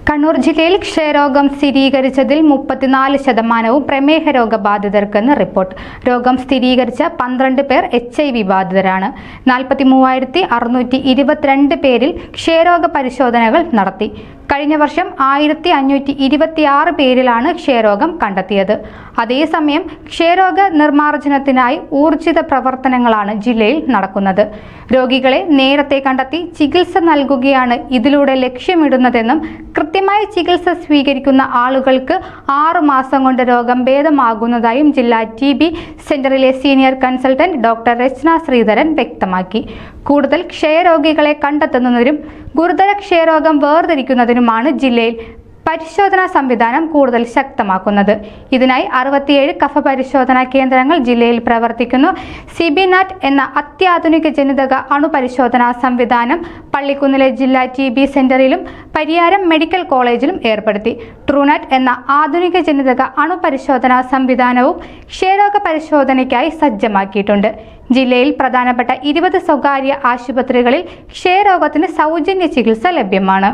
കണ്ണൂർ ജില്ലയിൽ ക്ഷയരോഗം സ്ഥിരീകരിച്ചതിൽ 34% പ്രമേഹ രോഗബാധിതർക്കെന്ന് റിപ്പോർട്ട്. രോഗം സ്ഥിരീകരിച്ച 12 പേർ HIV ബാധിതരാണ്. 43,622 പേരിൽ ക്ഷയരോഗ പരിശോധനകൾ നടത്തി. കഴിഞ്ഞ വർഷം 1,526 പേരിലാണ് ക്ഷയരോഗം കണ്ടെത്തിയത്. അതേസമയം ക്ഷയരോഗ നിർമ്മാർജ്ജനത്തിനായി ഊർജിത പ്രവർത്തനങ്ങളാണ് ജില്ലയിൽ നടക്കുന്നത്. രോഗികളെ നേരത്തെ കണ്ടെത്തി ചികിത്സ നൽകുകയാണ് ഇതിലൂടെ ലക്ഷ്യമിടുന്നതെന്നും കൃത്യമായ ചികിത്സ സ്വീകരിക്കുന്ന ആളുകൾക്ക് 6 മാസം കൊണ്ട് രോഗം ഭേദമാകുന്നതായും ജില്ലാ TB സെന്ററിലെ സീനിയർ കൺസൾട്ടന്റ് ഡോക്ടർ രചന ശ്രീധരൻ വ്യക്തമാക്കി. കൂടുതൽ ക്ഷയരോഗികളെ കണ്ടെത്തുന്നതിനും ഗുരുതര ക്ഷയരോഗം വേർതിരിക്കുന്നതിനുമാണ് ജില്ലയിൽ പരിശോധനാ സംവിധാനം കൂടുതൽ ശക്തമാക്കുന്നത്. ഇതിനായി 67 കഫ പരിശോധനാ കേന്ദ്രങ്ങൾ ജില്ലയിൽ പ്രവർത്തിക്കുന്നു. CBNAT എന്ന അത്യാധുനിക ജനിതക അണുപരിശോധനാ സംവിധാനം പള്ളിക്കുന്നിലെ ജില്ലാ TB സെന്ററിലും പരിയാരം മെഡിക്കൽ കോളേജിലും ഏർപ്പെടുത്തി. TrueNAT എന്ന ആധുനിക ജനിതക അണുപരിശോധനാ സംവിധാനവും ക്ഷയരോഗ പരിശോധനയ്ക്കായി സജ്ജമാക്കിയിട്ടുണ്ട്. ജില്ലയിൽ പ്രധാനപ്പെട്ട 20 സ്വകാര്യ ആശുപത്രികളിൽ ക്ഷയരോഗത്തിന് സൗജന്യ ചികിത്സ ലഭ്യമാണ്.